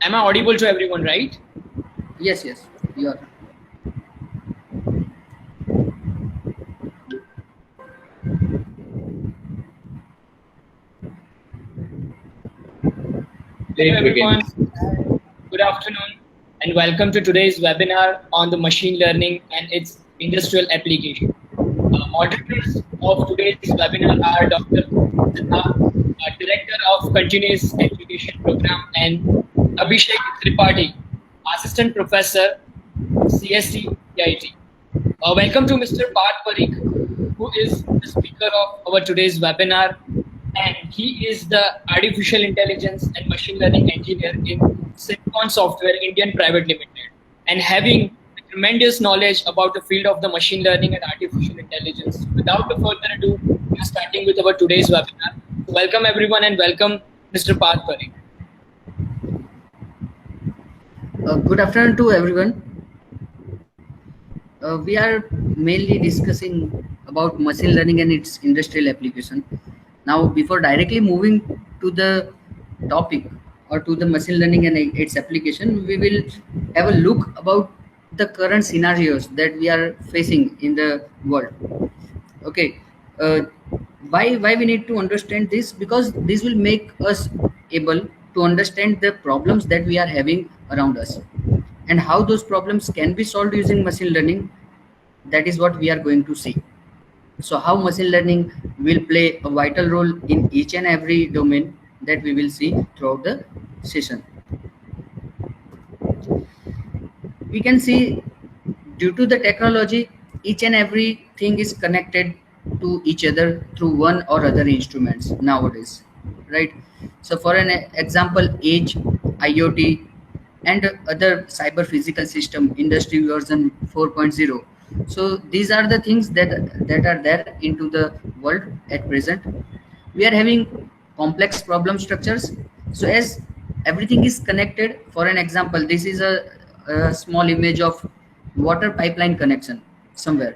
Am I audible to everyone, right? Yes, you are. Hello everyone, good afternoon and welcome to today's webinar on the machine learning and its industrial application. Moderators of today's webinar are Dr. Siddha, Director of Continuous Education Program, and Abhishek Tripathi, Assistant Professor, CST CIT. Welcome to Mr. Parth Parikh, who is the speaker of our today's webinar, and he is the artificial intelligence and machine learning engineer in Silicon Software Indian Private Limited, and having tremendous knowledge about the field of the machine learning and artificial intelligence. Without further ado, we are starting with our today's webinar. Welcome everyone and welcome Mr. Parth Parikh. Good afternoon to everyone. We are mainly discussing about machine learning and its industrial application. Now, before directly moving to the topic or to the machine learning and its application, we will have a look about the current scenarios that we are facing in the world. Okay, uh, why we need to understand this? Because this will make us able to understand the problems that we are having around us and how those problems can be solved using machine learning. That is what we are going to see. So how machine learning will play a vital role in each and every domain that we will see throughout the session. We can see, due to the technology, each and everything is connected to each other through one or other instruments nowadays, right? So for an example, edge, IoT, and other cyber physical system, industry version 4.0. So these are the things that are there into the world at present. We are having complex problem structures. So as everything is connected, for an example, this is a small image of water pipeline connection somewhere.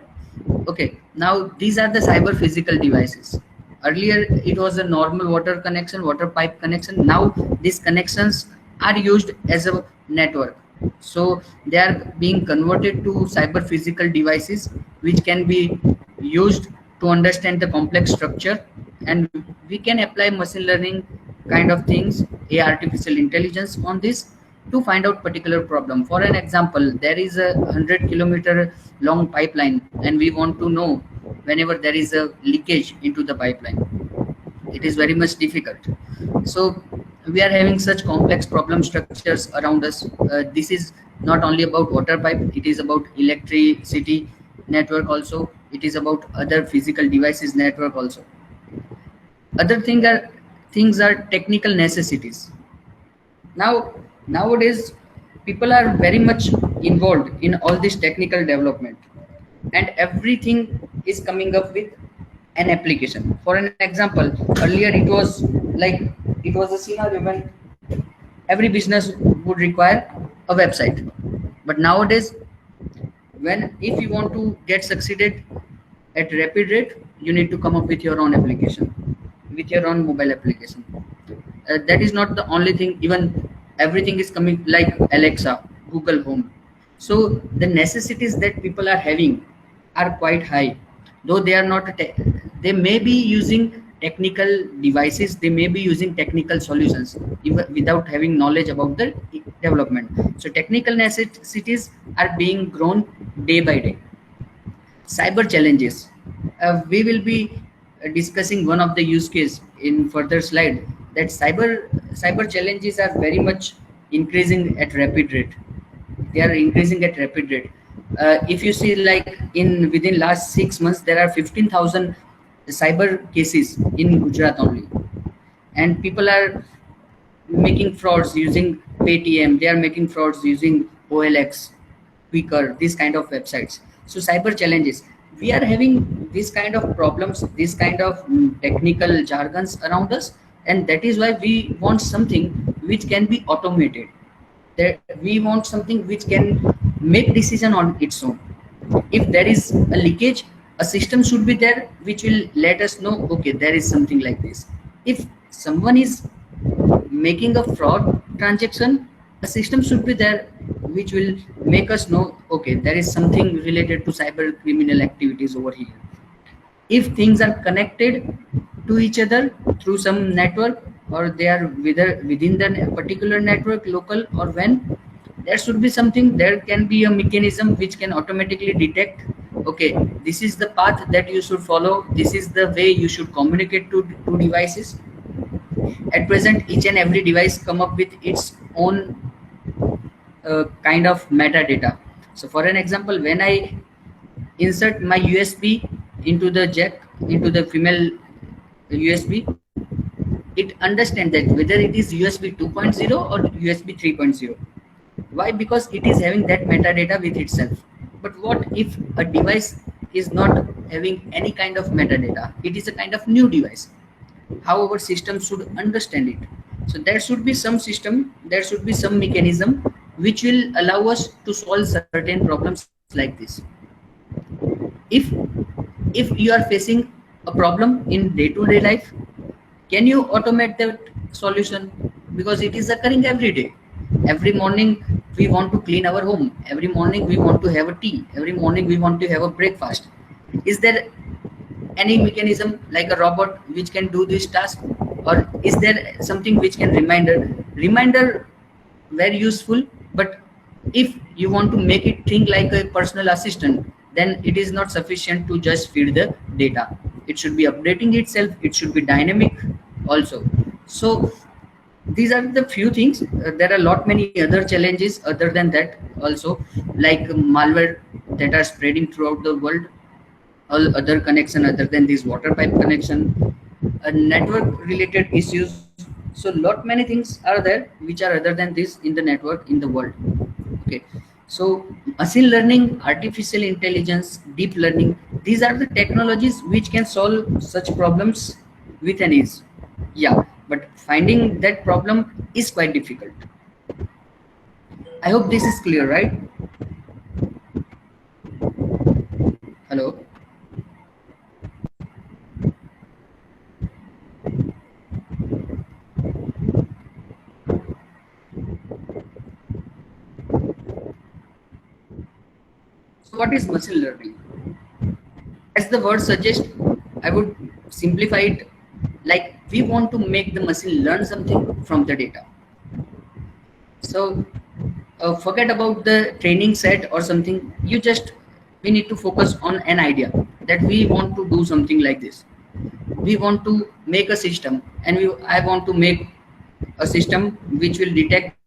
Okay, now these are the cyber physical devices. Earlier it was a normal water connection, water pipe connection. Now these connections are used as a network. So they are being converted to cyber physical devices which can be used to understand the complex structure, and we can apply machine learning kind of things, a artificial intelligence on this to find out particular problem. For an example, there is a 100-kilometer long pipeline and we want to know whenever there is a leakage into the pipeline. It is very much difficult. So we are having such complex problem structures around us. This is not only about water pipe, it is about electricity network also, it is about other physical devices network also. Other things are technical necessities. Now nowadays people are very much involved in all this technical development, and everything is coming up with an application. For an example, earlier it was like, it was a scenario when every business would require a website, but nowadays, when if you want to get succeeded at rapid rate, you need to come up with your own application, with your own mobile application. That is not the only thing. Even everything is coming like Alexa, Google Home. So the necessities that people are having are quite high, though they are not they may be using technical devices, they may be using technical solutions even without having knowledge about the development. So technical necessities are being grown day by day. Cyber challenges, we will be discussing one of the use case in further slide, that cyber challenges are very much increasing at rapid rate. They are increasing at rapid rate. If you see, like in within last 6 months there are 15,000 cyber cases in Gujarat only, and people are making frauds using Paytm, they are making frauds using OLX, Quicker, these kind of websites. So cyber challenges, we are having this kind of problems, this kind of technical jargons around us, and that is why we want something which can be automated. That we want something which can make decision on its own. If there is a leakage, a system should be there which will let us know, okay, there is something like this. If someone is making a fraud transaction, a system should be there which will make us know, okay, there is something related to cyber criminal activities over here. If things are connected to each other through some network, or they are within the particular network, local or when, there should be something, there can be a mechanism which can automatically detect, okay, this is the path that you should follow, this is the way you should communicate to devices. At present, each and every device come up with its own kind of metadata. So for an example, when I insert my USB into the jack, into the female USB, it understands that whether it is USB 2.0 or USB 3.0. Why? Because it is having that metadata with itself. But what if a device is not having any kind of metadata? It is a kind of new device. How our system should understand it? So there should be some system, there should be some mechanism which will allow us to solve certain problems like this. If you are facing a problem in day-to-day life, can you automate that solution? Because it is occurring every day. Every morning we want to clean our home, every morning we want to have a tea, every morning we want to have a breakfast. Is there any mechanism like a robot which can do this task, or is there something which can reminder very useful, but if you want to make it think like a personal assistant, then it is not sufficient to just feed the data. It should be updating itself, it should be dynamic also. So these are the few things. There are a lot many other challenges other than that also, like malware that are spreading throughout the world, all other connection other than this water pipe connection, network related issues. So lot many things are there which are other than this in the network in the world. Okay, so machine learning, artificial intelligence, deep learning, these are the technologies which can solve such problems with an ease. Yeah, but finding that problem is quite difficult. I hope this is clear, right? Hello. So what is machine learning? As the word suggests, I would simplify it like we want to make the machine learn something from the data. So forget about the training set or something. We need to focus on an idea that we want to do something like this. We want to make a system, and I want to make a system which will detect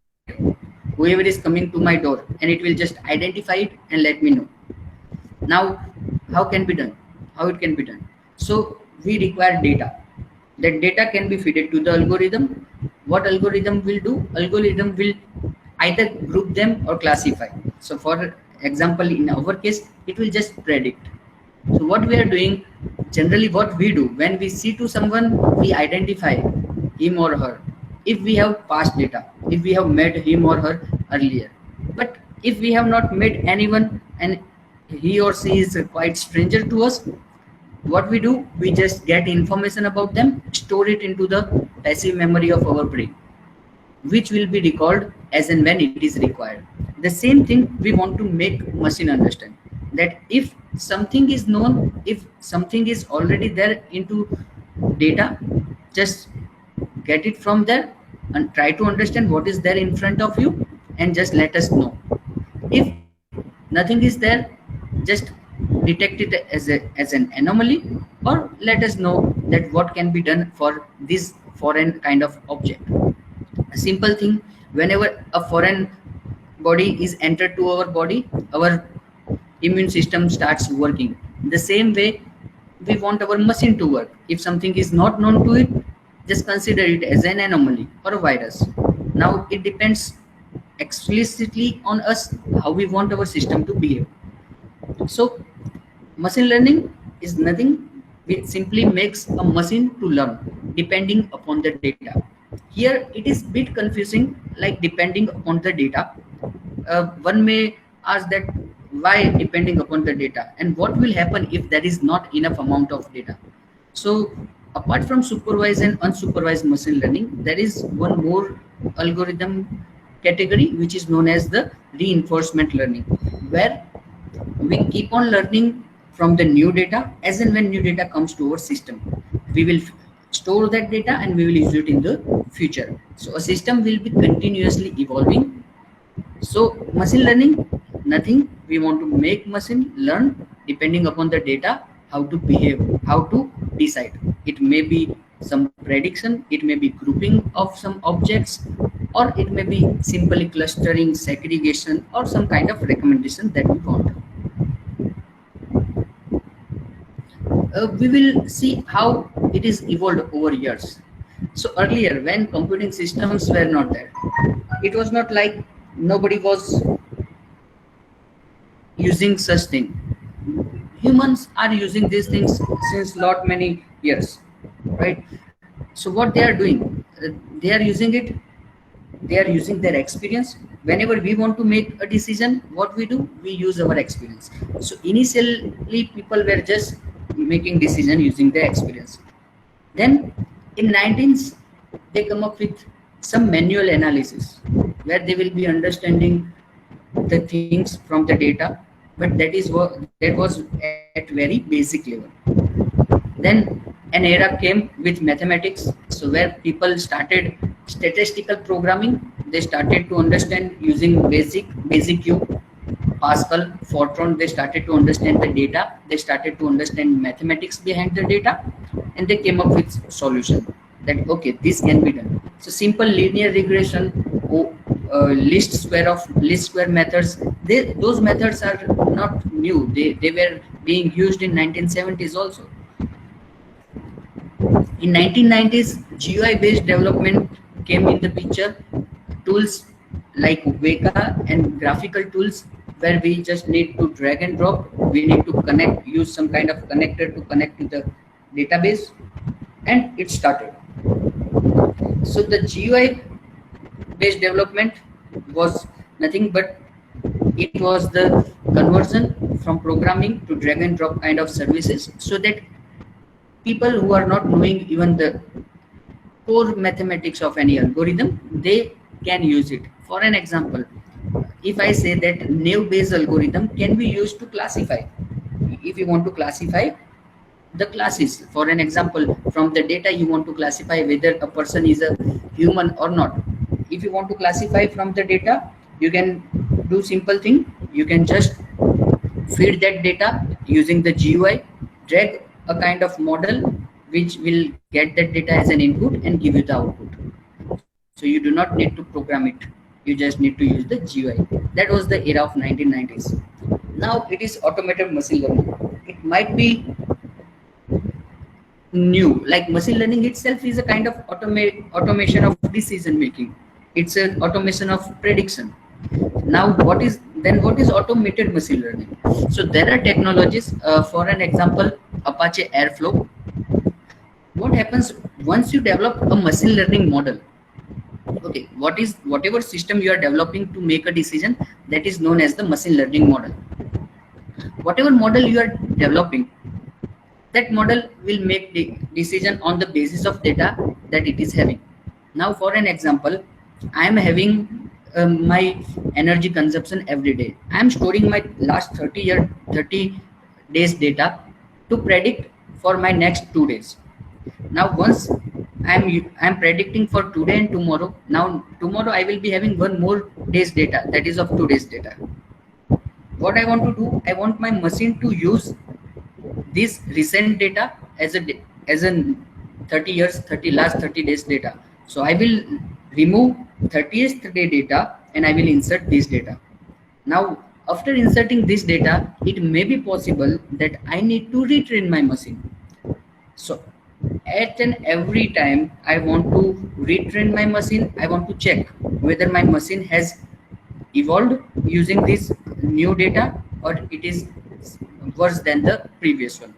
whoever is coming to my door, and it will just identify it and let me know. Now, how can be done? How it can be done? So we require data. That data can be fed to the algorithm. What algorithm will do? Algorithm will either group them or classify. So for example, in our case, it will just predict. So what we are doing, generally what we do when we see to someone, we identify him or her. If we have past data, if we have met him or her earlier, but if we have not met anyone and he or she is quite stranger to us, what we do, we just get information about them, store it into the passive memory of our brain, which will be recalled as and when it is required. The same thing we want to make machine understand, that if something is known, if something is already there into data, just get it from there and try to understand what is there in front of you and just let us know. If nothing is there, just detect it as an anomaly, or let us know that what can be done for this foreign kind of object. A simple thing, whenever a foreign body is entered to our body, our immune system starts working. The same way we want our machine to work. If something is not known to it, just consider it as an anomaly or a virus. Now it depends explicitly on us how we want our system to behave. So machine learning is nothing which simply makes a machine to learn depending upon the data. Here it is bit confusing, like depending upon the data. One may ask that why depending upon the data, and what will happen if there is not enough amount of data. So apart from supervised and unsupervised machine learning, there is one more algorithm category which is known as the reinforcement learning, where we keep on learning from the new data. As and when new data comes to our system, we will store that data and we will use it in the future. So a system will be continuously evolving. So machine learning, nothing, we want to make machine learn depending upon the data, how to behave, how to decide. It may be some prediction, it may be grouping of some objects, or it may be simply clustering, segregation, or some kind of recommendation that we want. We will see how it is evolved over years. So earlier, when computing systems were not there, it was not like nobody was using such thing. Humans are using these things since lot many years, right? So what they are doing, they are using it, they are using their experience. Whenever we want to make a decision, what we do, we use our experience. So initially people were just making decision using their experience. Then in 19s they come up with some manual analysis where they will be understanding the things from the data, but that was at very basic level. Then an era came with mathematics, so where people started statistical programming. They started to understand using basic Q, Pascal, Fortran. They started to understand the data, they started to understand mathematics behind the data, and they came up with solution that okay, this can be done. So simple linear regression, least square methods, those methods are not new. They were being used in 1970s also. In 1990s, GUI based development came in the picture. Tools like Weka and graphical tools where we just need to drag and drop. We need to use some kind of connector to connect to the database, and it started. So the GUI based development was nothing but it was the conversion from programming to drag and drop kind of services, so that people who are not knowing even the core mathematics of any algorithm, they can use it. For an example, if I say that naive Bayes algorithm can be used to classify, if you want to classify the classes, for an example, from the data you want to classify whether a person is a human or not. If you want to classify from the data, you can do simple thing. You can just feed that data using the GUI, drag a kind of model which will get that data as an input and give you the output. So you do not need to program it, you just need to use the GUI. That was the era of 1990s. Now it is automated machine learning. It might be new, like machine learning itself is a kind of automation of decision making. It's an automation of prediction. Now what is automated machine learning? So there are technologies, for an example, Apache Airflow. What happens once you develop a machine learning model? Okay, whatever system you are developing to make a decision, that is known as the machine learning model. Whatever model you are developing, that model will make the decision on the basis of data that it is having. Now for an example, I am having my energy consumption every day. I am storing my last 30 days data to predict for my next 2 days. Now once I'm predicting for today and tomorrow, now tomorrow I will be having one more day's data, that is of 2 days data. What I want to do, I want my machine to use this recent data as a last 30 days data. So I will remove 30th day data and I will insert this data. Now after inserting this data, it may be possible that I need to retrain my machine. So at and every time I want to retrain my machine, I want to check whether my machine has evolved using this new data or it is worse than the previous one.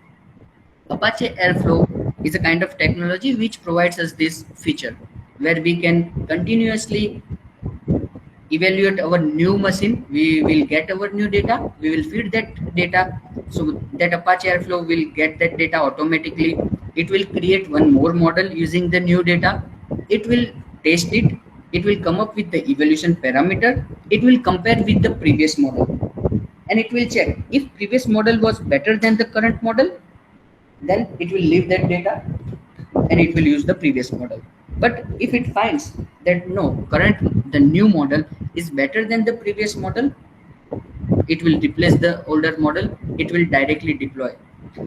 Apache Airflow is a kind of technology which provides us this feature where we can continuously evaluate our new machine. We will get our new data, we will feed that data, so that Apache Airflow will get that data automatically. It will create one more model using the new data, it will test it, it will come up with the evaluation parameter. It will compare with the previous model, and it will check if previous model was better than the current model, then it will leave that data and it will use the previous model. But if it finds that no, the new model is better than the previous model, it will replace the older model, it will directly deploy.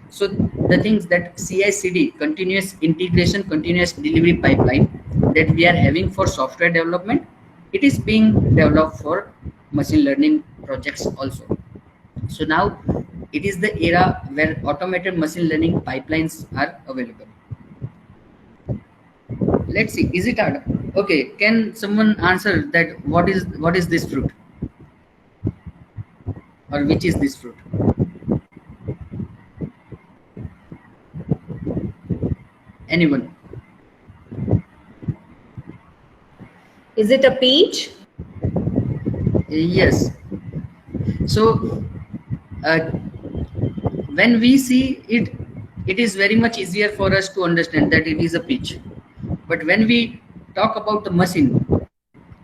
So the things that CI/CD, continuous integration, continuous delivery pipeline, that we are having for software development, it is being developed for machine learning projects also. So now it is the era where automated machine learning pipelines are available. Let's see, is it hard? Okay, can someone answer that what is this fruit, or which is this fruit? Anyone? Is it a peach? Yes. So when we see it, it is very much easier for us to understand that it is a peach. But when we talk about the machine,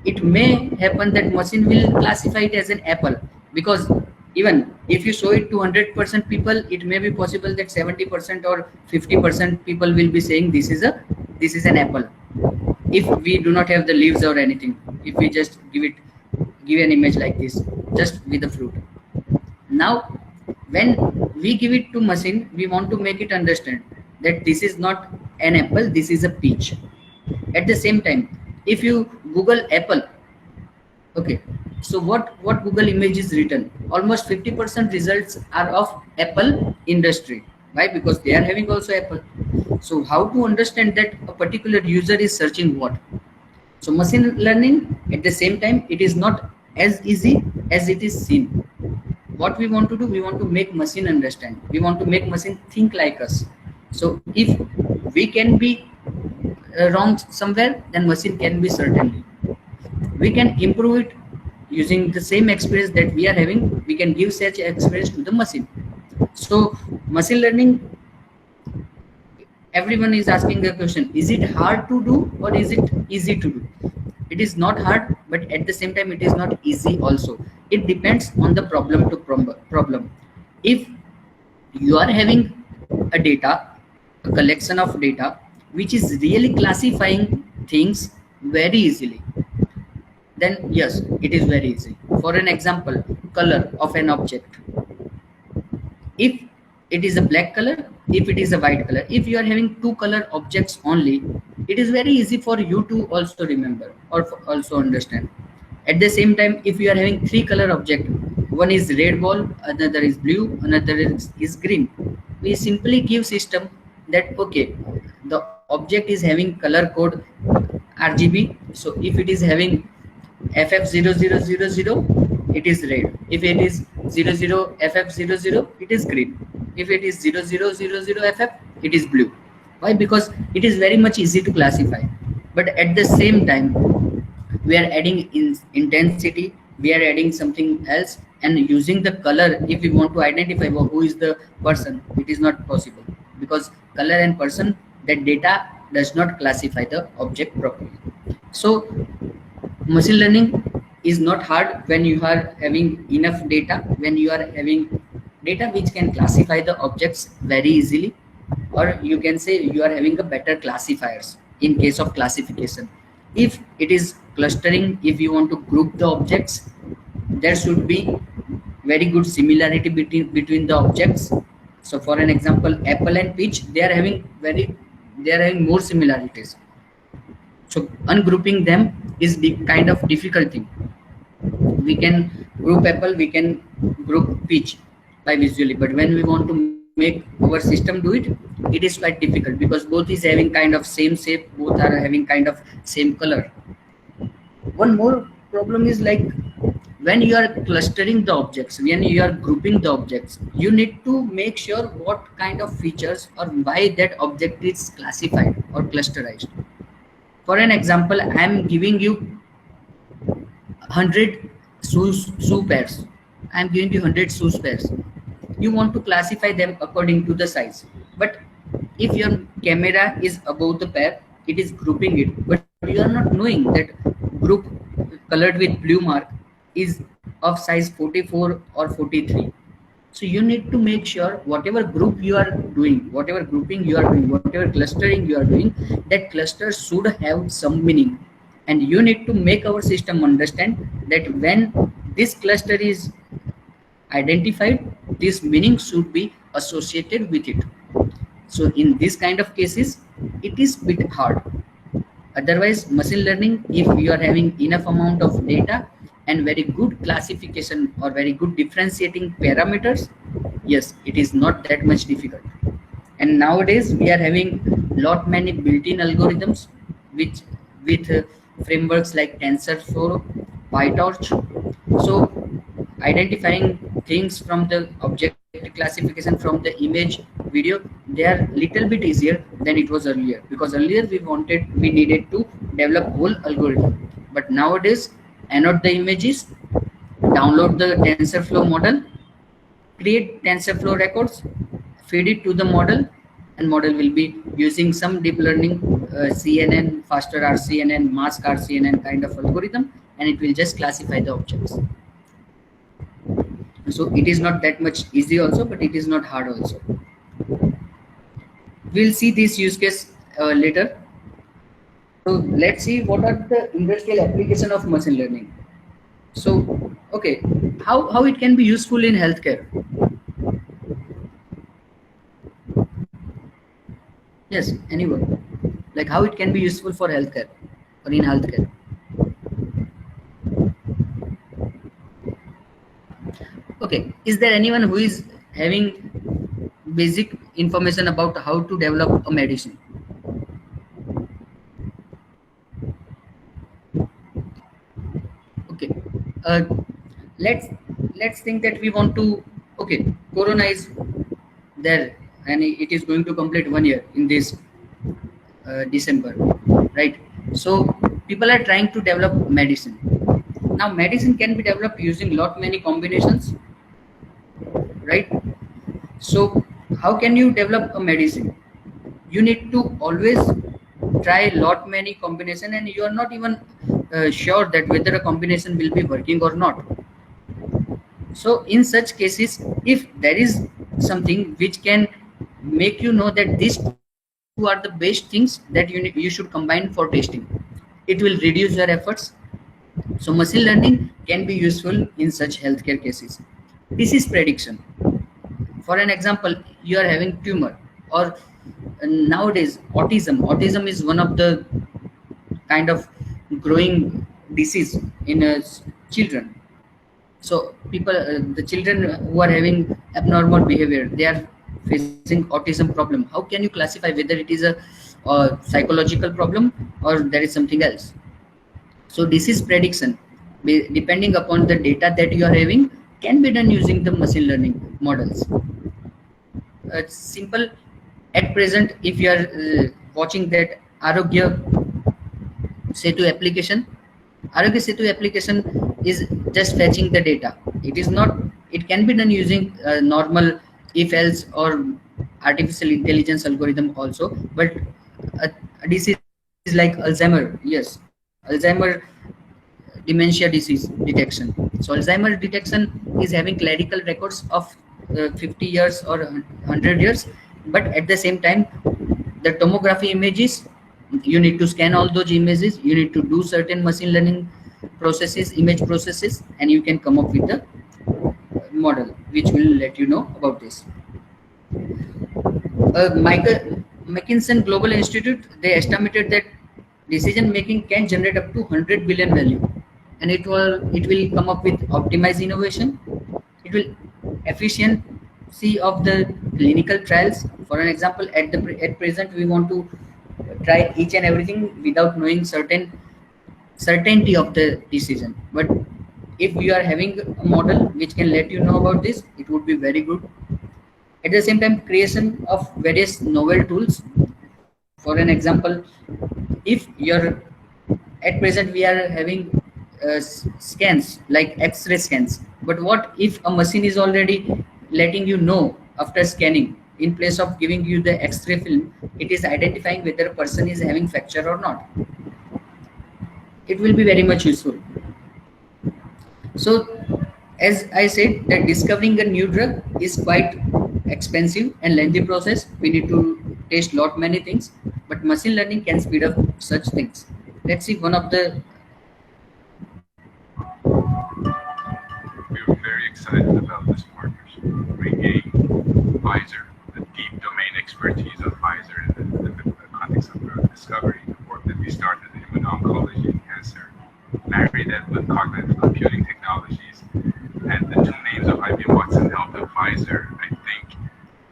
it may happen that machine will classify it as an apple, because even if you show it to 100% people, it may be possible that 70% or 50% people will be saying this is an apple, if we do not have the leaves or anything, if we just give an image like this just with the fruit. Now when we give it to machine, we want to make it understand that this is not an apple, this is a peach. At the same time, if you Google apple, okay, so what Google image is written, almost 50% results are of apple industry. Why? Because they are having also apple. So how to understand that a particular user is searching what? So machine learning, at the same time, it is not as easy as it is seen. What we want to do, we want to make machine understand, we want to make machine think like us. So if we can be wrong somewhere, then machine can be certainly. We can improve it using the same experience that we are having. We can give such experience to the machine. So machine learning, everyone is asking the question, is it hard to do or is it easy to do? It is not hard, but at the same time it is not easy also. It depends on the problem to problem. If you are having a data, a collection of data which is really classifying things very easily, then yes, it is very easy. For an example, color of an object, if it is a black color, if it is a white color, if you are having two color objects only, it is very easy for you to also remember or also understand. At the same time, if you are having three color object, one is red ball, another is blue, another is green, we simply give system that okay, the object is having color code RGB, so if it is having FF0000, it is red. If it is 00FF00, it is green. If it is 0000FF, it is blue. Why? Because it is very much easy to classify. But at the same time, we are adding intensity, we are adding something else, and using the color, if we want to identify who is the person, it is not possible, because color and person, that data does not classify the object properly. So machine learning is not hard when you are having enough data, when you are having data which can classify the objects very easily, or you can say you are having a better classifiers in case of classification. If it is clustering, if you want to group the objects, there should be very good similarity between the objects. So for an example, apple and peach, they are having more similarities. So ungrouping them is the kind of difficult thing. We can group apple, we can group peach by visually, but when we want to make our system do it, it is quite difficult, because both is having kind of same shape, both are having kind of same color. One more problem is like when you are clustering the objects, when you are grouping the objects, you need to make sure what kind of features or why that object is classified or clusterized. For an example, I am giving you 100 shoe pairs. I am giving you 100 shoe pairs. You want to classify them according to the size. But if your camera is above the pair, it is grouping it. But you are not knowing that group colored with blue mark is of size 44 or 43. So you need to make sure whatever group you are doing, whatever grouping you are doing, whatever clustering you are doing, that cluster should have some meaning. And you need to make our system understand that when this cluster is identified, this meaning should be associated with it. So in this kind of cases, it is bit hard. Otherwise, machine learning, if you are having enough amount of data and very good classification or very good differentiating parameters, yes, it is not that much difficult. And nowadays we are having lot many built-in algorithms which with frameworks like TensorFlow, PyTorch. So identifying things from the object classification from the image video, they are little bit easier than it was earlier, because earlier we needed to develop whole algorithm. But nowadays, annotate the images, download the TensorFlow model, create TensorFlow records, feed it to the model, and model will be using some deep learning CNN, faster RCNN, mask RCNN kind of algorithm, and it will just classify the objects. So it is not that much easy also, but it is not hard also. We'll see this use case later. So let's see what are the industrial application of machine learning. So, okay, how it can be useful in healthcare? Yes, anyone? Like how it can be useful for healthcare or in healthcare? Okay, is there anyone who is having basic information about how to develop a medicine? Okay, let's think that we want to. Okay, Corona is there and it is going to complete 1 year in this December, right? So people are trying to develop medicine. Now medicine can be developed using lot many combinations, right? So how can you develop a medicine? You need to always try lot many combination, and you are not even sure that whether a combination will be working or not. So in such cases, if there is something which can make you know that these two are the best things that you should combine for testing, it will reduce your efforts. So machine learning can be useful in such healthcare cases. Disease prediction. For an example, you are having tumor, or nowadays autism. Autism is one of the kind of growing disease in children. So people, the children who are having abnormal behavior, they are facing autism problem. How can you classify whether it is a psychological problem or there is something else? So disease prediction, depending upon the data that you are having, can be done using the machine learning models. It's simple. At present, if you are watching that Arogya Setu application, Arogya Setu application is just fetching the data. It is not. It can be done using normal if-else or artificial intelligence algorithm also. But a disease like Alzheimer, yes, Alzheimer dementia disease detection. So Alzheimer detection is having clinical records of 50 years or 100 years, but at the same time, the tomography images, you need to scan all those images, you need to do certain machine learning processes, image processes, and you can come up with a model which will let you know about this. McKinsey Global Institute, they estimated that decision making can generate up to 100 billion value, and it will come up with optimized innovation. It will efficiency of the clinical trials. For an example, at present we want to try each and everything without knowing certainty of the decision, but if you are having a model which can let you know about this, it would be very good. At the same time, creation of various novel tools. For an example, if you're at present we are having scans like X-ray scans, but what if a machine is already letting you know after scanning, in place of giving you the X-ray film, it is identifying whether a person is having fracture or not. it will be very much useful. So as I said, that discovering a new drug is quite expensive and lengthy process. We need to test lot many things, but machine learning can speed up such things. Let's see one of the. We were very excited about this partnership, bringing Pfizer, the deep domain expertise of Pfizer in the context of drug discovery, the work that we started in immuno-oncology and cancer, marry that with cognitive computing technologies, and the two names of IBM Watson Health and Pfizer, I think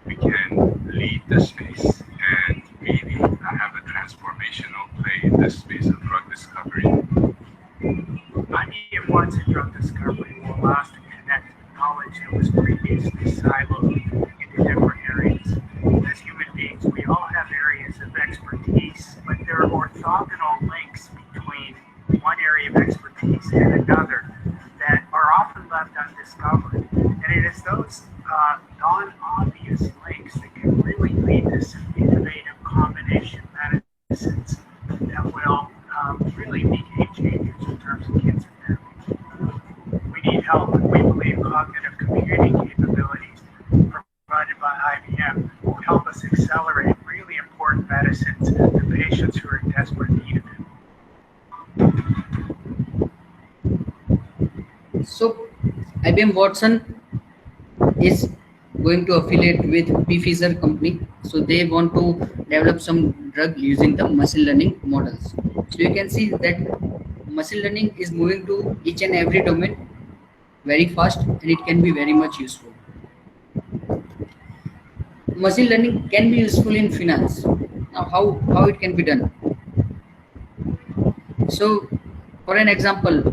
we can lead the space and really have a transformational play in this space of drug discovery. IBM Watson Drug Discovery will allow us to connect knowledge that was previously siloed into different areas. As human beings, we all have areas of expertise, but there are orthogonal links between one area of expertise and another that are often left undiscovered. And it is those non-obvious links that can really lead to some innovative combination medicines that will really be game changers in terms of cancer therapy. We need help, and we believe cognitive computing capabilities provided by IBM will help us accelerate really important medicines to patients who are in desperate need of it. So IBM Watson is going to affiliate with Pfizer company. So they want to develop some drug using the machine learning models. So you can see that machine learning is moving to each and every domain very fast, and it can be very much useful. Machine learning can be useful in finance. Now how it can be done? So for an example,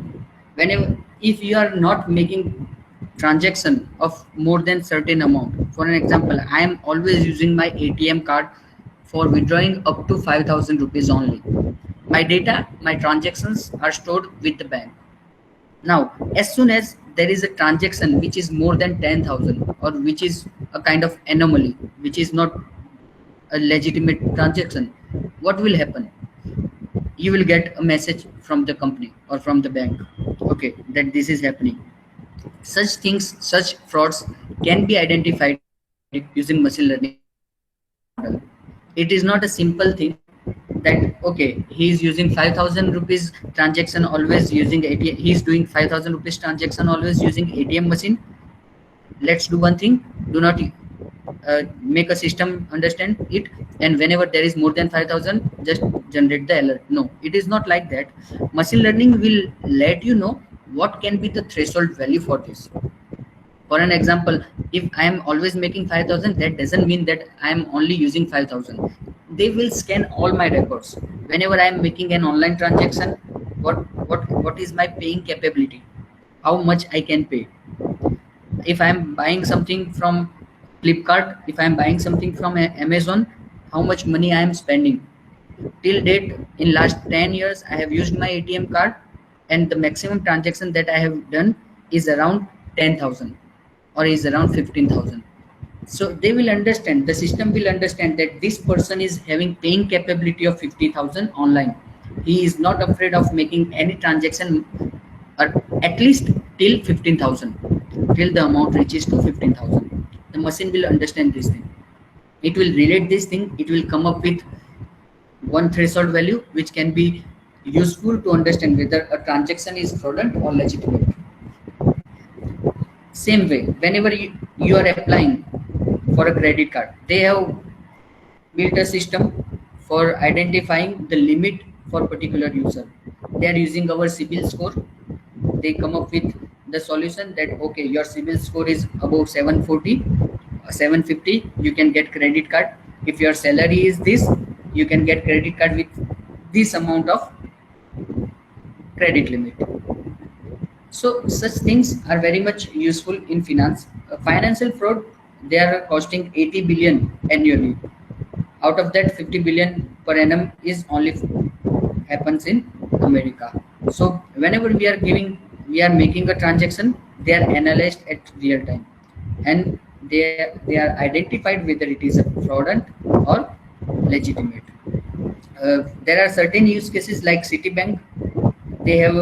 whenever if you are not making transaction of more than certain amount, for an example, I am always using my ATM card for withdrawing up to 5,000 rupees only. My data, my transactions are stored with the bank. Now as soon as there is a transaction which is more than 10,000, or which is a kind of anomaly, which is not a legitimate transaction, what will happen? You will get a message from the company or from the bank, okay, that this is happening. Such things, such frauds can be identified using machine learning model. It is not a simple thing that okay, he is using 5,000 rupees transaction always using ATM, he is doing 5,000 rupees transaction always using ATM machine. Let's do one thing, do not make a system understand it, and whenever there is more than 5,000 just generate the alert. No, it is not like that. Machine learning will let you know what can be the threshold value for this. For an example, if I am always making 5,000, that doesn't mean that I am only using 5,000. They will scan all my records. Whenever I am making an online transaction, what is my paying capability, how much I can pay. If I am buying something from Flipkart, if I am buying something from Amazon, how much money I am spending. Till date, in last 10 years, I have used my ATM card, and the maximum transaction that I have done is around 10,000 or is around 15,000. So they will understand, the system will understand that this person is having paying capability of 50,000 online. He is not afraid of making any transaction, or at least till 15,000, till the amount reaches to 15,000. The machine will understand this thing. It will relate this thing. It will come up with one threshold value which can be useful to understand whether a transaction is fraudulent or legitimate. Same way, whenever you are applying for a credit card, they have built a system for identifying the limit for particular user. They are using our CIBIL score. They come up with the solution that okay, your CIBIL score is above 740, 750, you can get credit card. If your salary is this, you can get credit card with this amount of credit limit. So such things are very much useful in finance. Financial fraud, they are costing 80 billion annually. Out of that, 50 billion per annum is only happens in America. So whenever we are making a transaction, they are analyzed at real time, and they are identified whether it is a fraudulent or legitimate. There are certain use cases like Citibank. they have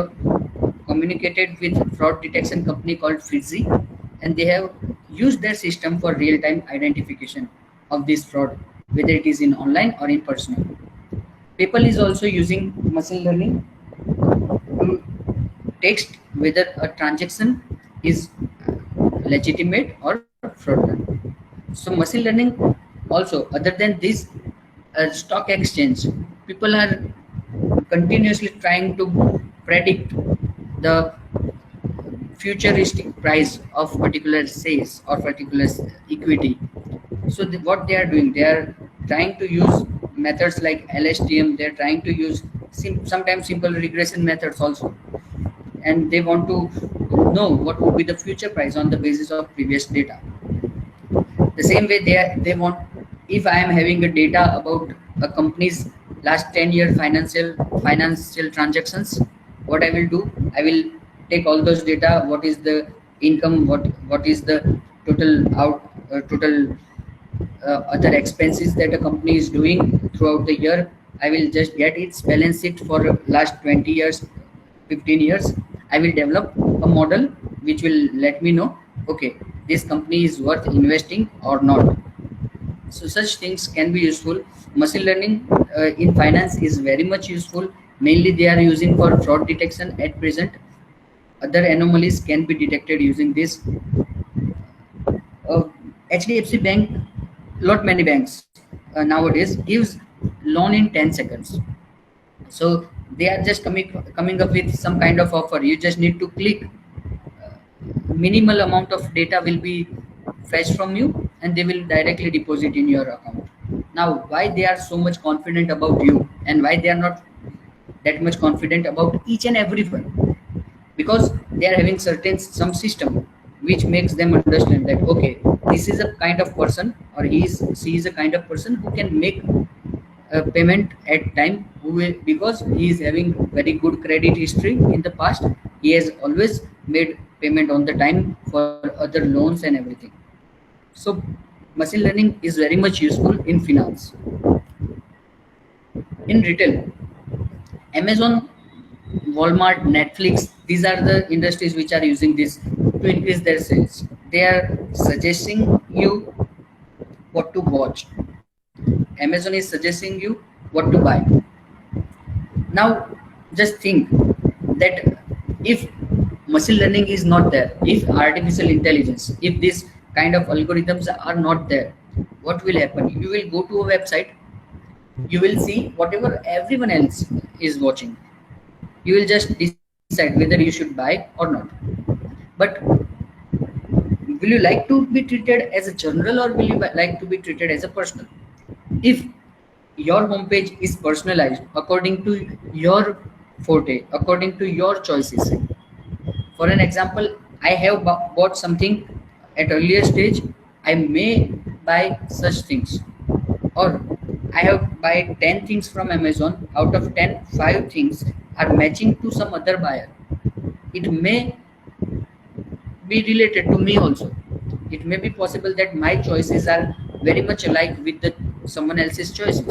communicated with fraud detection company called Fizzy, and they have used their system for real-time identification of this fraud, whether it is in online or in personal. PayPal is also using machine learning to text whether a transaction is legitimate or fraudulent. So machine learning also, other than this stock exchange, people are continuously trying to predict the futuristic price of particular shares or particular equity. So what they are doing, they are trying to use methods like LSTM. They are trying to use sometimes simple regression methods also, and they want to know what would be the future price on the basis of previous data. The same way they want, if I am having a data about a company's last 10-year financial transactions, what I will do, I will take all those data, what is the income, what is the total other expenses that a company is doing throughout the year. I will just get its balance sheet for last 20 years, 15 years. I will develop a model which will let me know, okay, this company is worth investing or not. So such things can be useful. Machine learning in finance is very much useful. Mainly they are using for fraud detection at present. Other anomalies can be detected using this. HDFC Bank, many banks nowadays gives loan in 10 seconds. So they are just coming up with some kind of offer. You just need to click. Minimal amount of data will be fetched from you, and they will directly deposit in your account. Now, why they are so much confident about you, and why they are not that much confident about each and everyone? Because they are having some system which makes them understand that, okay, this is a kind of person, or she is a kind of person who can make a payment at time, because he is having very good credit history in the past. He has always made payment on the time for other loans and everything. So machine learning is very much useful in finance. In retail, Amazon, Walmart, Netflix, these are the industries which are using this to increase their sales. They are suggesting you what to watch. Amazon is suggesting you what to buy. Now, just think that if machine learning is not there, if artificial intelligence, if this kind of algorithms are not there, what will happen? You will go to a website, you will see whatever everyone else is watching. You will just decide whether you should buy or not. But will you like to be treated as a general, or will you like to be treated as a personal? If your homepage is personalized according to your forte, according to your choices. For an example, I have bought something at earlier stage, I may buy such things. Or I have buy 10 things from Amazon, out of 10, 5 things are matching to some other buyer. It may be related to me also. It may be possible that my choices are very much alike with someone else's choices.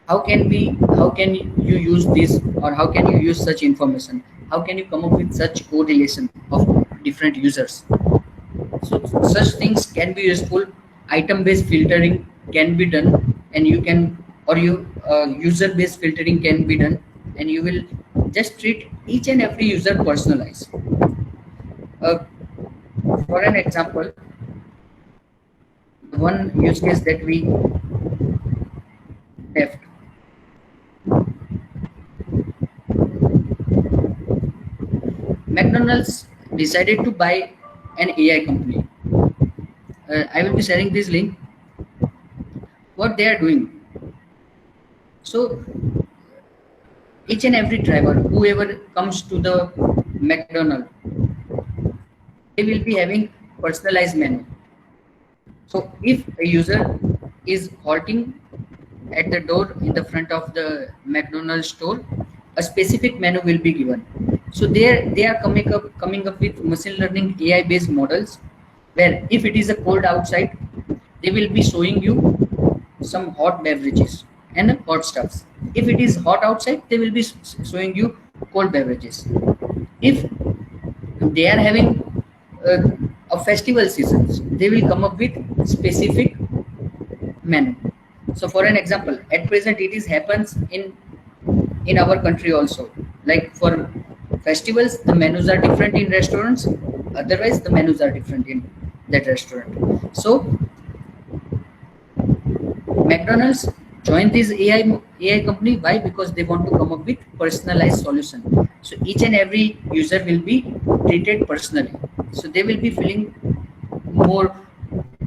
How can you use this, or how can you use such information? How can you come up with such correlation of different users? So such things can be useful. Item-based filtering can be done, and you can, or user-based filtering can be done, and you will just treat each and every user personalized. For an example, one use case that we left. McDonald's decided to buy an AI company. I will be sharing this link. What they are doing. So each and every driver, whoever comes to the McDonald's, they will be having personalized menu. So if a user is halting at the door in the front of the McDonald's store, a specific menu will be given. So they are coming up with machine learning AI based models, where if it is a cold outside, they will be showing you some hot beverages and hot stuffs. If it is hot outside, they will be showing you cold beverages. If they are having a festival seasons, they will come up with specific menu. So for an example, at present it is happens in our country also. Like for festivals, the menus are different in restaurants. Otherwise, the menus are different in that restaurant. So McDonald's joined this AI company. Why? Because they want to come up with personalized solution. So each and every user will be treated personally. So they will be feeling more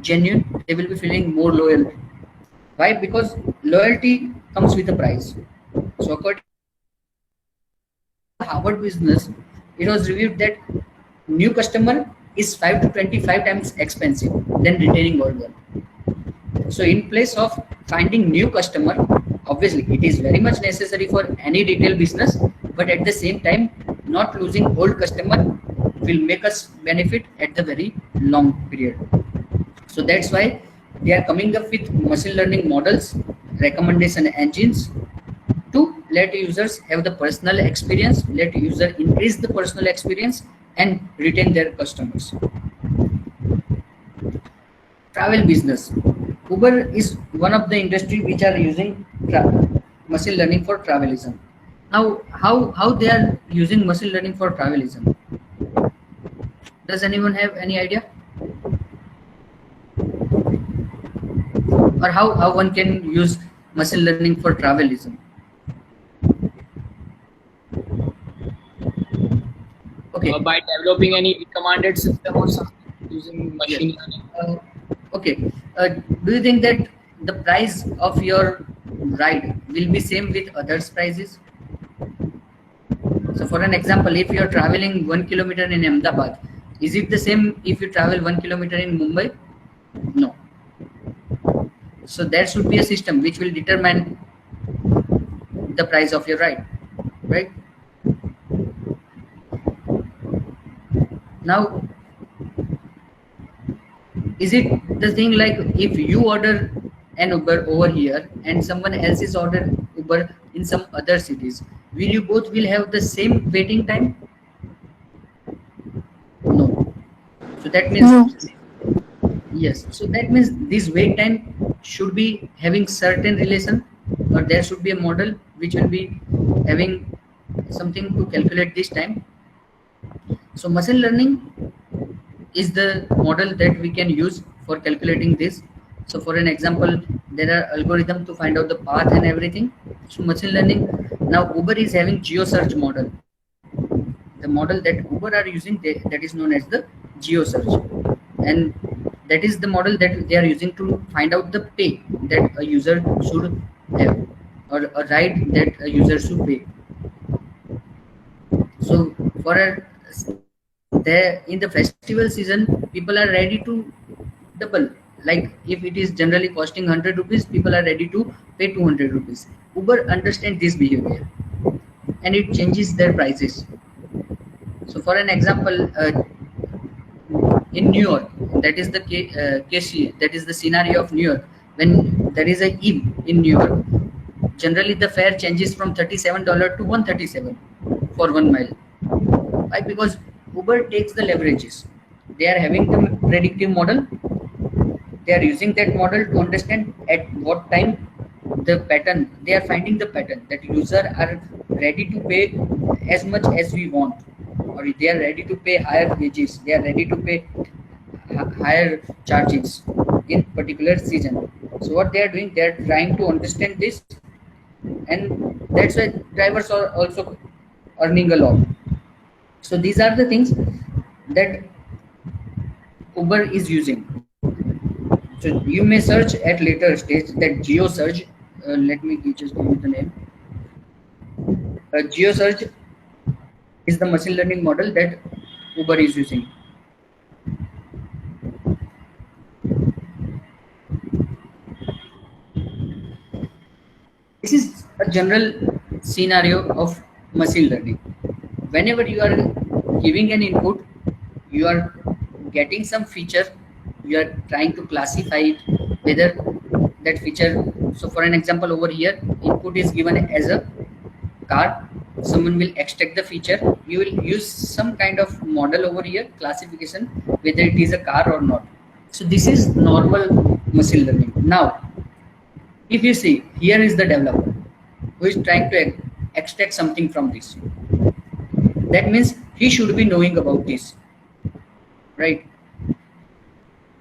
genuine. They will be feeling more loyal. Why? Because loyalty comes with a price. So according to Harvard Business, it was reviewed that new customer is 5 to 25 times expensive than retaining old one. So in place of finding new customer, obviously it is very much necessary for any retail business, but at the same time, not losing old customer will make us benefit at the very long period. So that's why they are coming up with machine learning models, recommendation engines to let users have the personal experience, let user increase the personal experience and retain their customers. Travel business. Uber is one of the industry which are using machine learning for travelism. Now, how they are using machine learning for travelism? Does anyone have any idea? Or how one can use machine learning for travelism? Okay. By developing any recommended system or something using machine learning. Okay. Do you think that the price of your ride will be same with others' prices? So, for an example, if you are traveling 1 kilometer in Ahmedabad, is it the same if you travel 1 kilometer in Mumbai? No. So there should be a system which will determine the price of your ride, right? Now, is it the thing like if you order an Uber over here and someone else is ordered Uber in some other cities, will you both will have the same waiting time? No. So that means yes. So that means this wait time should be having certain relation, or there should be a model which will be having something to calculate this time. So machine learning is the model that we can use for calculating this. So for an example, there are algorithms to find out the path and everything. So machine learning. Now Uber is having GeoSearch model. The model that Uber are using, that is known as the GeoSearch, and that is the model that they are using to find out the pay that a user should have, or a ride that a user should pay. So for there in the festival season, people are ready to double. Like if it is generally costing 100 rupees, people are ready to pay 200 rupees. Uber understands this behavior and it changes their prices. So for an example, in New York, that is the case, that is the scenario of New York. When there is a Eve in New York, generally the fare changes from $37 to $137 for 1 mile. Why? Because Uber takes the leverages. They are having the predictive model. They are using that model to understand at what time the pattern, they are finding the pattern that users are ready to pay as much as we want, or they are ready to pay higher wages, they are ready to pay higher charges in particular season. So what they are doing, they are trying to understand this, and that's why drivers are also earning a lot. So these are the things that Uber is using. So you may search at later stage that GeoSearch. Let me just give you the name. GeoSearch is the machine learning model that Uber is using. This is a general scenario of machine learning. Whenever you are giving an input, you are getting some feature, you are trying to classify it, whether that feature. So for an example, over here, input is given as a car, someone will extract the feature. You will use some kind of model over here, classification, whether it is a car or not. So this is normal machine learning. Now, if you see, here is the developer who is trying to extract something from this. That means he should be knowing about this, right?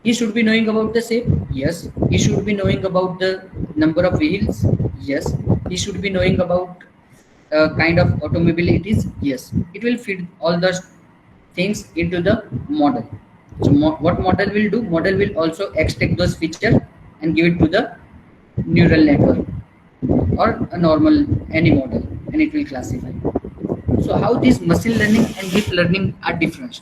He should be knowing about the shape. Yes. He should be knowing about the number of wheels. Yes. He should be knowing about kind of automobile it is. Yes. It will fit all those things into the model. So what model will do? Model will also extract those features and give it to the neural network or a normal any model, and it will classify. So how this machine learning and deep learning are different?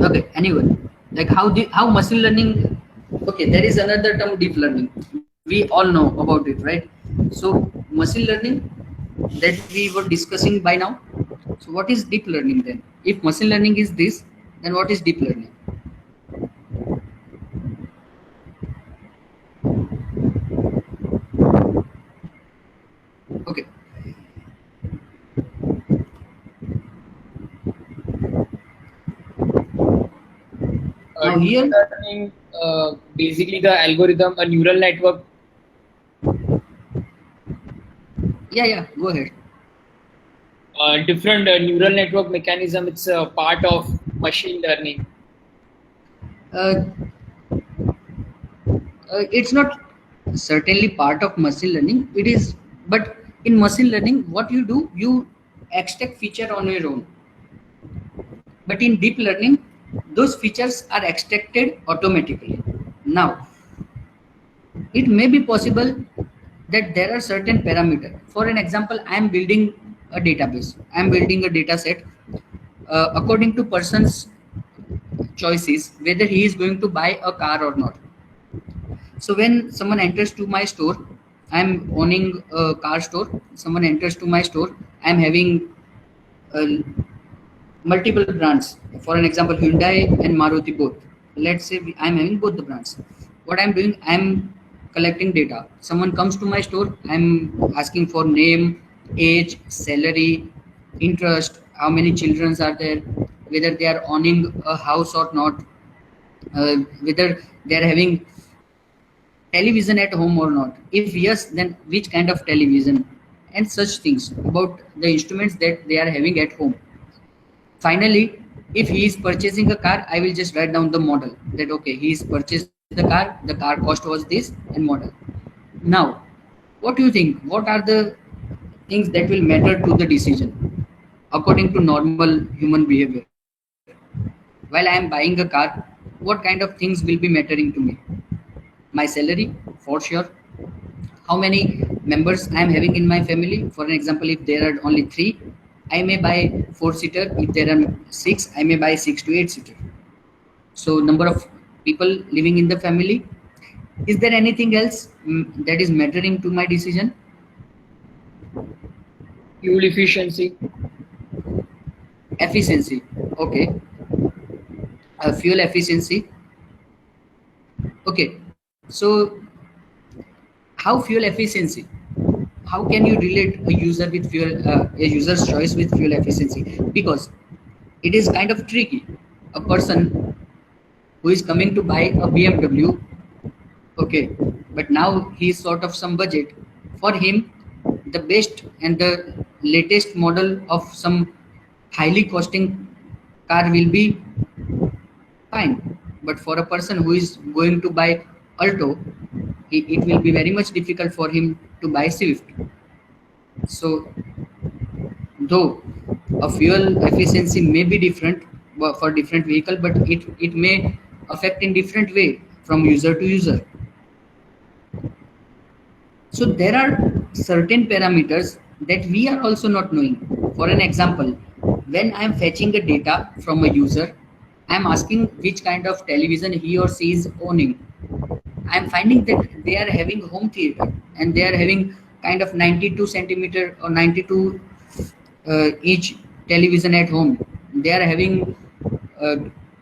Okay, anyway, like how machine learning. Okay, there is another term, deep learning. We all know about it, right? So machine learning that we were discussing by now. So what is deep learning then? If machine learning is this, then what is deep learning? Okay. Now here, Deep learning, basically the algorithm, a neural network. yeah, go ahead. Different neural network mechanism. It's a part of machine learning. It's not certainly part of machine learning. It is, but in machine learning, what you do, you extract feature on your own. But in deep learning, those features are extracted automatically. Now, it may be possible that there are certain parameters. For an example, I am building a database. I am building a data set according to person's choices, whether he is going to buy a car or not. So when someone enters to my store, I am owning a car store. Someone enters to my store. I am having multiple brands. For an example, Hyundai and Maruti both. Let's say I'm having both the brands. What I'm doing, I'm collecting data. Someone comes to my store, I'm asking for name, age, salary, interest, how many children are there, whether they are owning a house or not, whether they are having television at home or not. If yes, then which kind of television, and such things about the instruments that they are having at home. Finally, if he is purchasing a car, I will just write down the model that okay, he is purchased the car cost was this and model. Now, what do you think? What are the things that will matter to the decision according to normal human behavior? While I am buying a car, what kind of things will be mattering to me? My salary, for sure. How many members I am having in my family? For an example, if there are only 3, I may buy 4-seater. If there are 6, I may buy 6 to 8-seater. So number of people living in the family. Is there anything else that is mattering to my decision? Fuel efficiency. Efficiency. Okay. Fuel efficiency. Okay. So how fuel efficiency? How can you relate a user with fuel, a user's choice with fuel efficiency? Because it is kind of tricky. A person who is coming to buy a BMW, okay, but now he's sort of some budget. For him, the best and the latest model of some highly costing car will be fine. But for a person who is going to buy Alto, it will be very much difficult for him to buy Swift. So, though a fuel efficiency may be different for different vehicle, but it may affect in different way from user to user. So there are certain parameters that we are also not knowing. For an example, when I am fetching a data from a user, I am asking which kind of television he or she is owning. I am finding that they are having home theater and they are having kind of 92 centimeter or 92 inch television at home. They are having a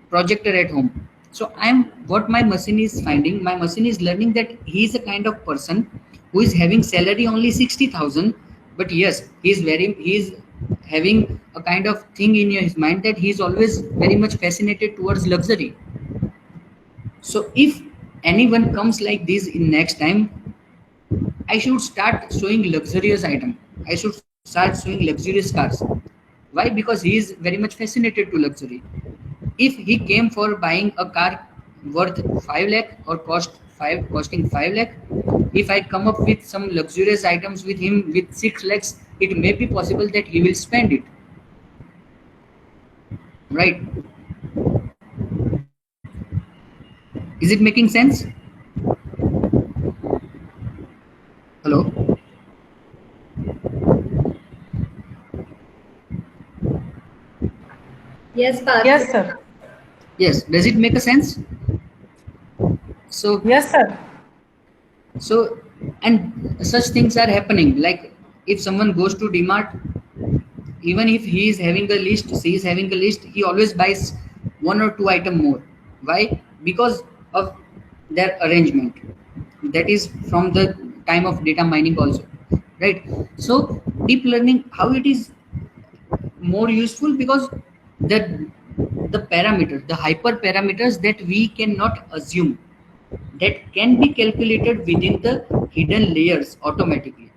projector at home. So what my machine is finding, my machine is learning that he is a kind of person who is having salary only 60,000, but yes, he is having a kind of thing in his mind that he is always very much fascinated towards luxury. So if anyone comes like this in next time, I should start showing luxurious item. I should start showing luxurious cars. Why? Because he is very much fascinated to luxury. If he came for buying a car worth 5 lakh or costing 5 lakh, if I come up with some luxurious items with him with 6 lakhs, it may be possible that he will spend it. Right? Is it making sense? Hello? Yes, Parth. Yes, sir. Yes. Does it make a sense? So Yes, sir. So, and such things are happening. Like if someone goes to DMart, even if he is having a list, she is having a list, he always buys one or two item more. Why? Because of their arrangement. That is from the time of data mining also, right? So deep learning, how it is more useful, because the parameters, the hyper parameters that we cannot assume, that can be calculated within the hidden layers automatically.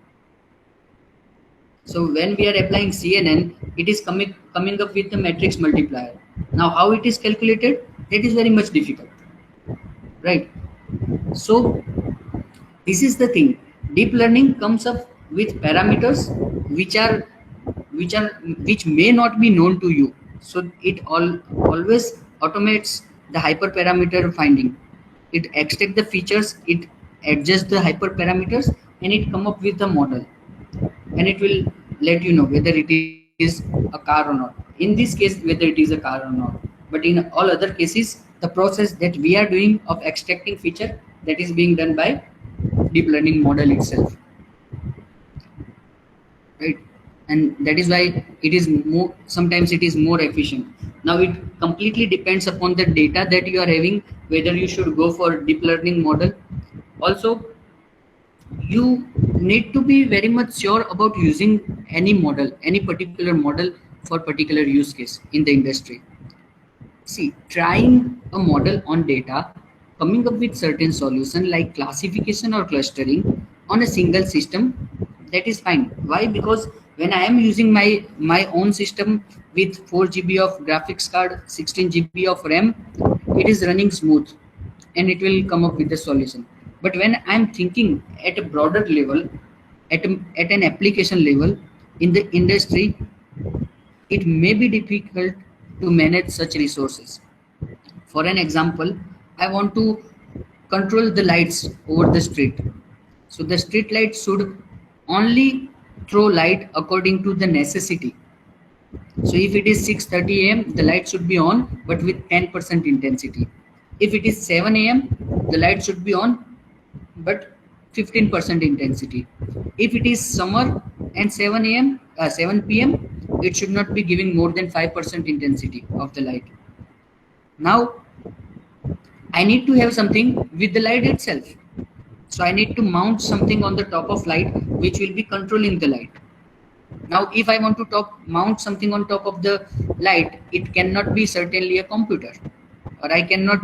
So when we are applying CNN, it is coming up with the matrix multiplier. Now how it is calculated, that is very much difficult, right? So this is the thing. Deep learning comes up with parameters which may not be known to you. So it always automates the hyperparameter finding. It extracts the features, it adjusts the hyperparameters, and it come up with the model, and it will let you know whether it is a car or not. In this case, whether it is a car or not. But in all other cases, the process that we are doing of extracting feature, that is being done by deep learning model itself, right? And that is why it is more, sometimes it is more efficient. Now it completely depends upon the data that you are having, whether you should go for deep learning model. Also, you need to be very much sure about using any model, any particular model for particular use case in the industry. See, trying a model on data, coming up with certain solution like classification or clustering on a single system, that is fine. Why? Because when I am using my own system with 4 GB of graphics card, 16 GB of RAM, it is running smooth and it will come up with the solution. But when I am thinking at a broader level, at an application level in the industry, it may be difficult to manage such resources. For an example, I want to control the lights over the street. So the street light should only throw light according to the necessity. So if it is 6:30 a.m., the light should be on, but with 10% intensity. If it is 7 a.m., the light should be on, but 15% intensity. If it is summer and 7 p.m., it should not be giving more than 5% intensity of the light. Now, I need to have something with the light itself. So I need to mount something on the top of light which will be controlling the light. Now, if I want to mount something on top of the light, it cannot be certainly a computer, or I cannot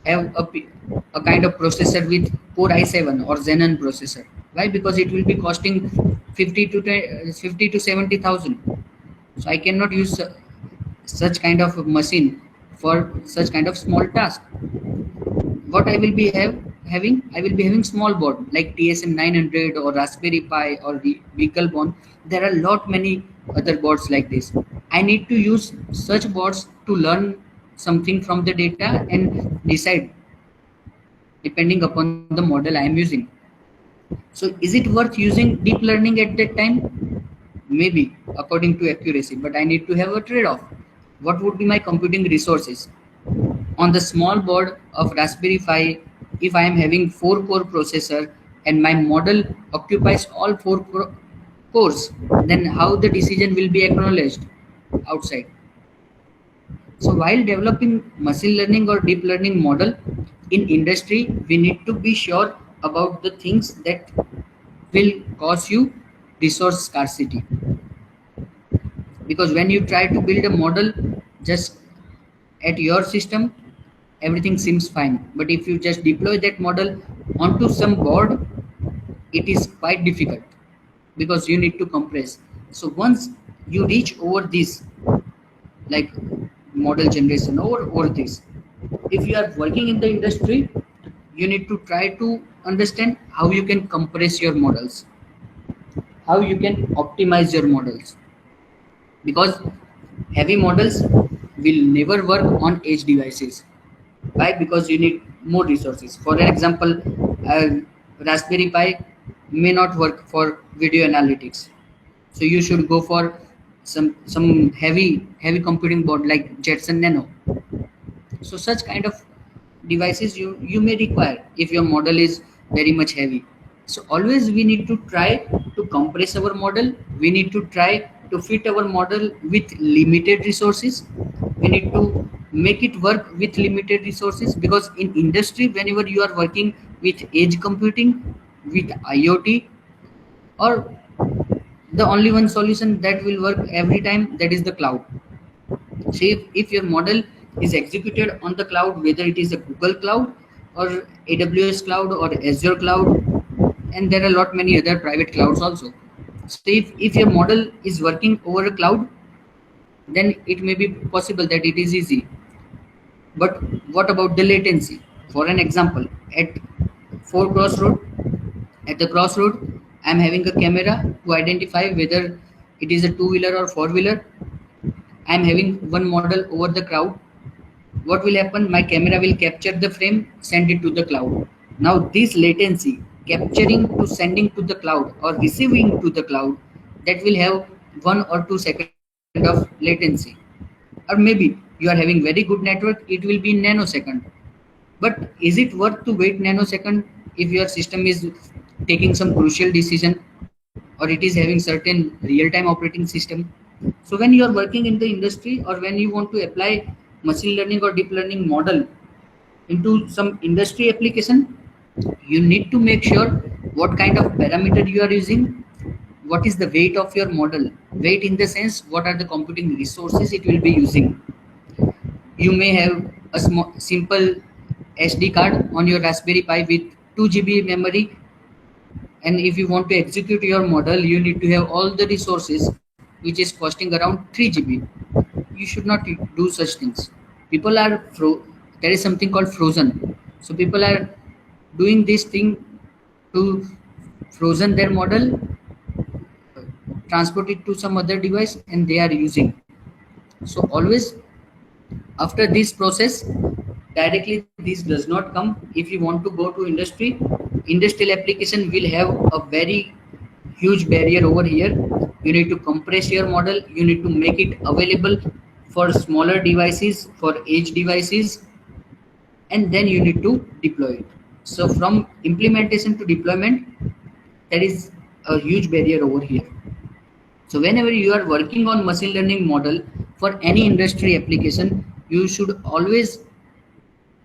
have a kind of processor with Core i7 or Xenon processor. Why? Because it will be costing 50 to 70,000. So I cannot use such kind of machine for such kind of small task. What I will be having? I will be having small board like TSM 900 or Raspberry Pi or Beaglebone. There are lot many other boards like this. I need to use such boards to learn something from the data and decide depending upon the model I am using. So is it worth using deep learning at that time? Maybe according to accuracy, but I need to have a trade-off. What would be my computing resources? On the small board of Raspberry Pi, if I am having 4-core processor and my model occupies all 4 cores, then how the decision will be acknowledged outside? So while developing machine learning or deep learning model in industry, we need to be sure about the things that will cause you resource scarcity. Because when you try to build a model just at your system, everything seems fine. But if you just deploy that model onto some board, it is quite difficult because you need to compress. So once you reach over this, like model generation or this, if you are working in the industry, you need to try to understand how you can compress your models, how you can optimize your models, because heavy models will never work on edge devices. Why? Because you need more resources. For an example, a Raspberry Pi may not work for video analytics, so you should go for some heavy computing board like Jetson Nano. So such kind of devices you may require if your model is very much heavy. So always we need to try to compress our model. We need to try to fit our model with limited resources. We need to make it work with limited resources, because in industry, whenever you are working with edge computing, with IoT, or the only one solution that will work every time, that is the cloud. So if your model is executed on the cloud, whether it is a Google cloud or AWS cloud or Azure cloud, and there are a lot many other private clouds also. So if your model is working over a cloud, then it may be possible that it is easy. But what about the latency? For an example, at the crossroad, I am having a camera to identify whether it is a two-wheeler or four-wheeler. I am having one model over the cloud. What will happen? My camera will capture the frame, send it to the cloud. Now this latency, capturing to sending to the cloud or receiving to the cloud, that will have 1 or 2 seconds of latency. Or maybe you are having very good network, it will be in nanosecond. But is it worth to wait nanosecond if your system is taking some crucial decision, or it is having certain real-time operating system? So when you are working in the industry, or when you want to apply machine learning or deep learning model into some industry application, you need to make sure what kind of parameter you are using, what is the weight of your model. Weight in the sense, what are the computing resources it will be using. You may have a simple SD card on your Raspberry Pi with 2 GB memory, and if you want to execute your model, you need to have all the resources, which is costing around 3 GB. You should not do such things. People are there is something called frozen. So people are doing this thing to frozen their model, transport it to some other device, and they are using. So always after this process, directly this does not come. If you want to go to industry, industrial application will have a very huge barrier over here. You need to compress your model, you need to make it available for smaller devices, for edge devices, and then you need to deploy it. So from implementation to deployment, there is a huge barrier over here. So whenever you are working on machine learning model for any industry application, you should always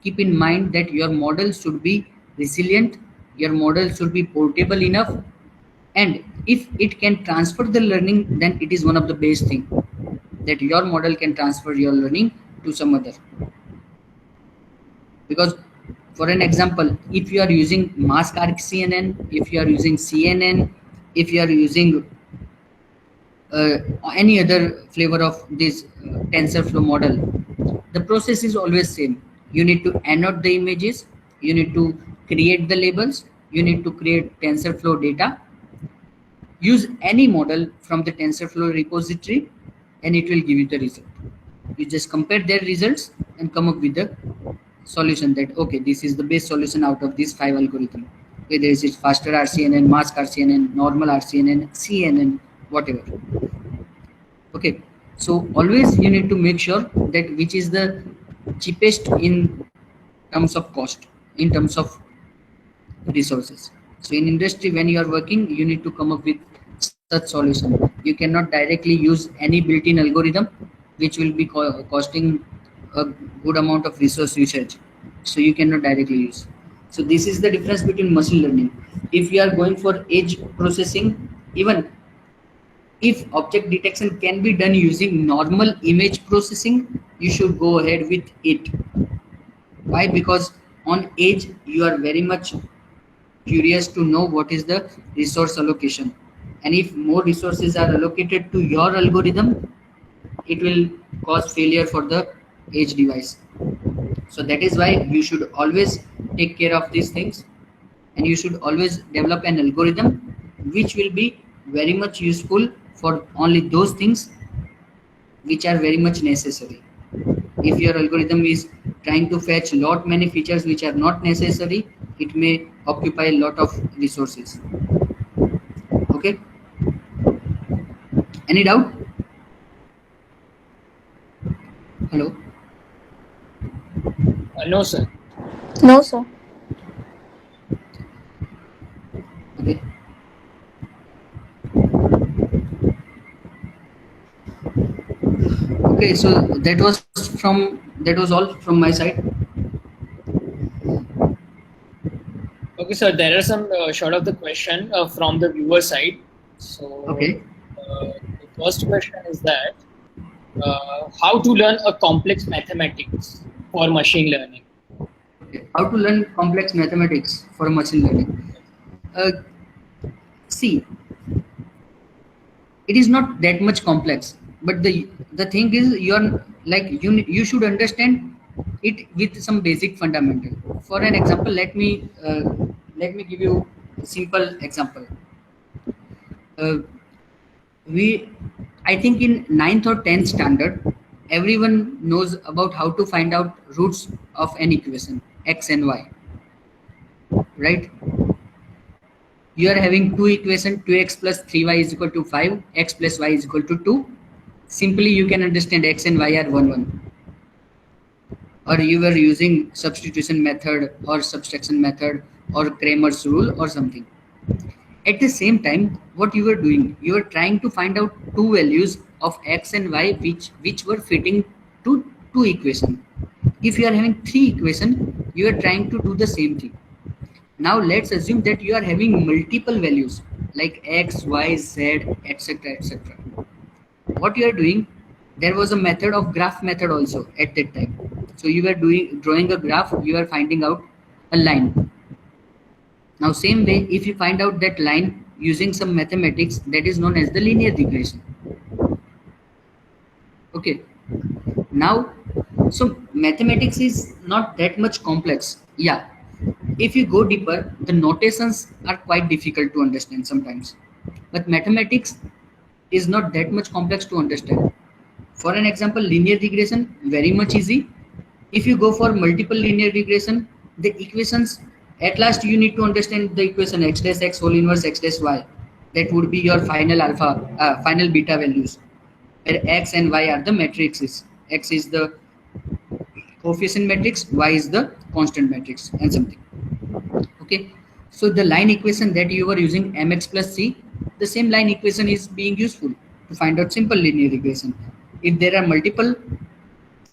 keep in mind that your model should be resilient, your model should be portable enough, and if it can transfer the learning, then it is one of the best thing, that your model can transfer your learning to some other. Because for an example, if you are using mask arc CNN, if you are using CNN, if you are using any other flavor of this TensorFlow model, the process is always same. You need to annotate the images, you need to create the labels, you need to create TensorFlow data, use any model from the TensorFlow repository, and it will give you the result. You just compare their results and come up with the solution that, okay, this is the best solution out of these 5 algorithms. Whether it is faster RCNN, mask RCNN, normal RCNN, CNN, whatever. Okay, so always you need to make sure that which is the cheapest in terms of cost, in terms of resources. So in industry, when you are working, you need to come up with such solution. You cannot directly use any built-in algorithm which will be costing a good amount of resource usage, so you cannot directly use. So this is the difference between machine learning. If you are going for edge processing, even if object detection can be done using normal image processing, you should go ahead with it. Why? Because on edge you are very much curious to know what is the resource allocation, and if more resources are allocated to your algorithm, it will cause failure for the edge device. So that is why you should always take care of these things, and you should always develop an algorithm which will be very much useful for only those things which are very much necessary. If your algorithm is trying to fetch lot many features which are not necessary, it may occupy a lot of resources. Okay, any doubt? Hello? No, sir. No, sir. Okay. Okay, so that was all from my side. Okay, sir. There are some short of the question from the viewer side. So, Okay. The first question is that how to learn a complex mathematics for machine learning? Okay. How to learn complex mathematics for machine learning? See, it is not that much complex, but the thing is, you should understand it with some basic fundamental. For an example, let me give you a simple example. We I think in 9th or 10th standard, everyone knows about how to find out roots of an equation x and y, right? You are having two equations, 2x plus 3y is equal to 5, x plus y is equal to 2. Simply you can understand x and y are 1 1. Or you were using substitution method or subtraction method or Cramer's rule or something. At the same time, what you were doing, you were trying to find out two values of x and y which were fitting to two equations. If you are having three equations, you are trying to do the same thing. Now let's assume that you are having multiple values like x, y, z, etc., etc. What you are doing, there was a method of graph method also at that time. So you were drawing a graph, you are finding out a line. Now same way, if you find out that line using some mathematics, that is known as the linear regression. Okay. Now, so mathematics is not that much complex. Yeah. If you go deeper, the notations are quite difficult to understand sometimes. But mathematics is not that much complex to understand. For an example, linear regression, very much easy. If you go for multiple linear regression, the equations, at last you need to understand the equation x dash x whole inverse x dash y. That would be your final final beta values, where x and y are the matrices. X is the coefficient matrix, y is the constant matrix, and something. Okay, so the line equation that you were using mx plus c, the same line equation is being useful to find out simple linear regression. If there are multiple,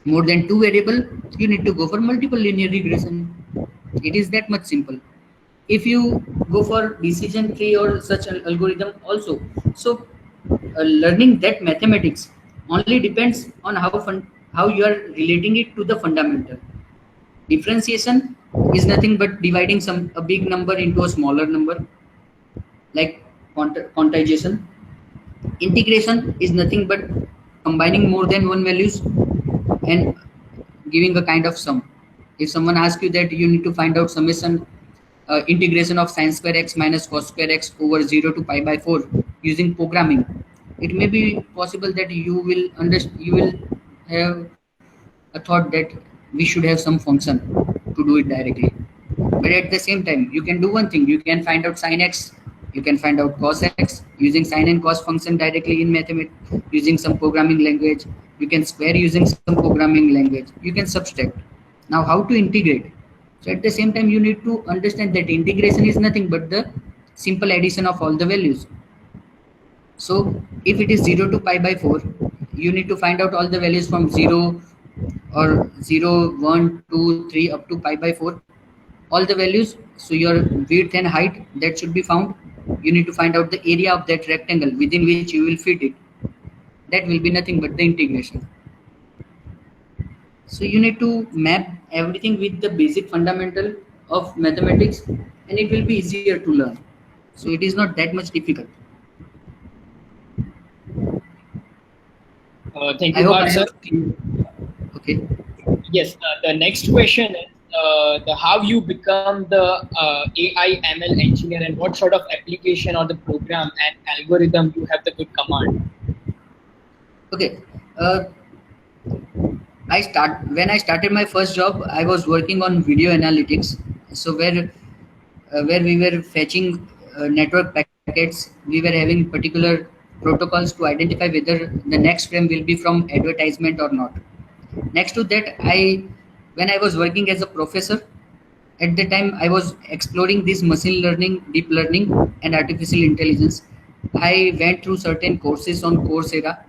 more than two variable, you need to go for multiple linear regression. It is that much simple. If you go for decision tree or such an algorithm also, so learning that mathematics only depends on how you are relating it to the fundamental. Differentiation is nothing but dividing a big number into a smaller number, like quantization. Integration is nothing but combining more than one values and giving a kind of sum. If someone asks you that you need to find out summation, integration of sin square x minus cos square x over 0 to pi by 4 using programming, it may be possible that you will have a thought that we should have some function to do it directly. But at the same time, you can do one thing. You can find out sin x, you can find out cos x using sin and cos function directly in mathematics using some programming language. You can square using some programming language. You can subtract. Now how to integrate? So at the same time, you need to understand that integration is nothing but the simple addition of all the values. So if it is 0 to pi by 4, you need to find out all the values from 0 or 0, 1, 2, 3 up to pi by 4, all the values. So your width and height, that should be found. You need to find out the area of that rectangle within which you will fit it. That will be nothing but the integration. So you need to map everything with the basic fundamental of mathematics, and it will be easier to learn. So it is not that much difficult. Thank I you, hope I Parth, sir. have. Okay. Yes, the next question is how you become the AI ML engineer and what sort of application or the program and algorithm you have the good command. Okay. When I started my first job, I was working on video analytics. So where we were fetching network packets, we were having particular protocols to identify whether the next frame will be from advertisement or not. Next to that, when I was working as a professor, at the time I was exploring this machine learning, deep learning, and artificial intelligence. I went through certain courses on Coursera,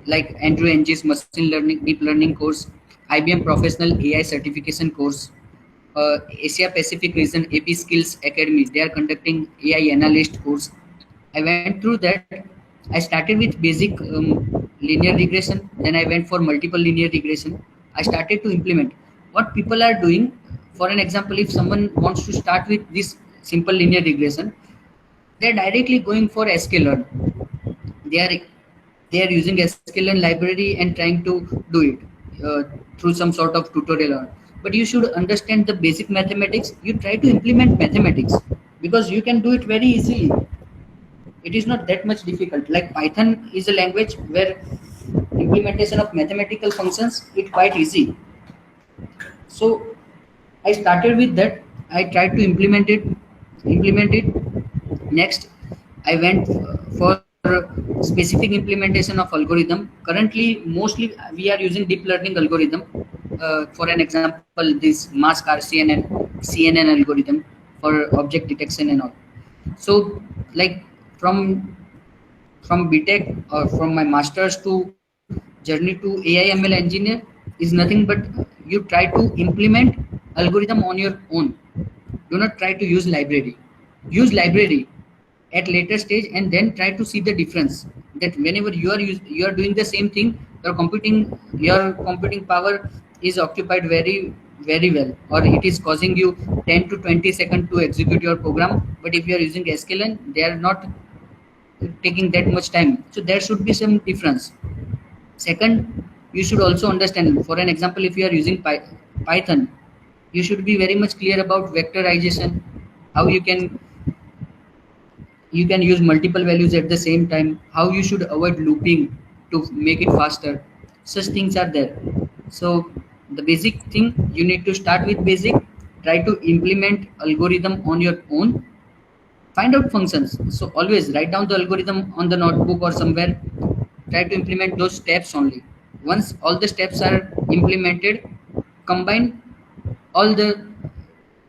like Andrew Ng's machine learning, deep learning course, IBM Professional AI certification course, Asia Pacific Region AP Skills Academy. They are conducting AI analyst course. I went through that. I started with basic linear regression. Then I went for multiple linear regression. I started to implement what people are doing. For an example, if someone wants to start with this simple linear regression, they're directly going for sklearn. They are they are using sklearn library and trying to do it through some sort of tutorial. But you should understand the basic mathematics. You try to implement mathematics because you can do it very easily. It is not that much difficult. Like Python is a language where implementation of mathematical functions is quite easy. So I started with that. I tried to implement it. Next, I went for specific implementation of algorithm. Currently, mostly we are using deep learning algorithm. For an example, this mask RCN and CNN algorithm for object detection and all. So, like from BTech or from my masters to journey to AI ML engineer is nothing but you try to implement algorithm on your own. Do not try to use library. Use library at later stage and then try to see the difference. That whenever you are doing the same thing, your computing power is occupied very well, or it is causing you 10 to 20 seconds to execute your program. But if you are using sklearn, they are not taking that much time. So there should be some difference. Second, you should also understand, for an example, if you are using Python, you should be very much clear about vectorization, how you can use multiple values at the same time, how you should avoid looping to make it faster. Such things are there. So the basic thing, you need to start with basic, try to implement algorithm on your own, find out functions. So always write down the algorithm on the notebook or somewhere. Try to implement those steps only. Once all the steps are implemented, combine all the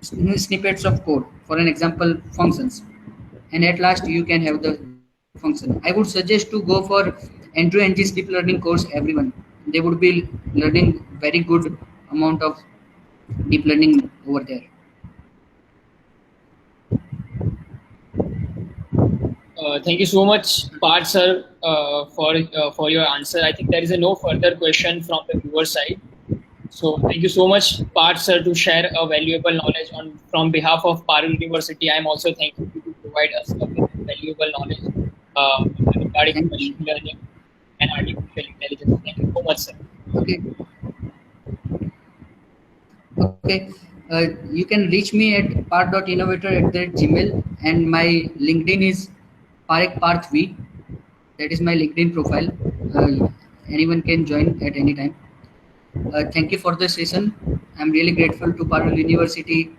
snippets of code. For an example, functions, and at last you can have the function. I would suggest to go for Andrew Ng's deep learning course. Everyone, they would be learning very good amount of deep learning over there. Thank you so much, Parth sir, for your answer. I think there is no further question from the viewer side. So thank you so much, Parth sir, to share a valuable knowledge from behalf of Parul University. I am also thankful to provide us a valuable knowledge regarding machine learning and artificial intelligence. Thank you so much, sir. Okay. Okay. You can reach me at part.innovator@gmail, and my LinkedIn is Parekh Parth V. That is my LinkedIn profile. Anyone can join at any time. Thank you for the session. I'm really grateful to Parul University,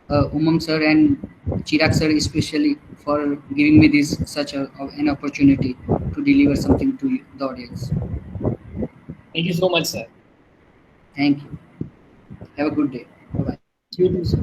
Umang sir and Chirag sir especially for giving me an opportunity to deliver something to the audience. Thank you so much, sir. Thank you. Have a good day. Bye bye. You too, sir.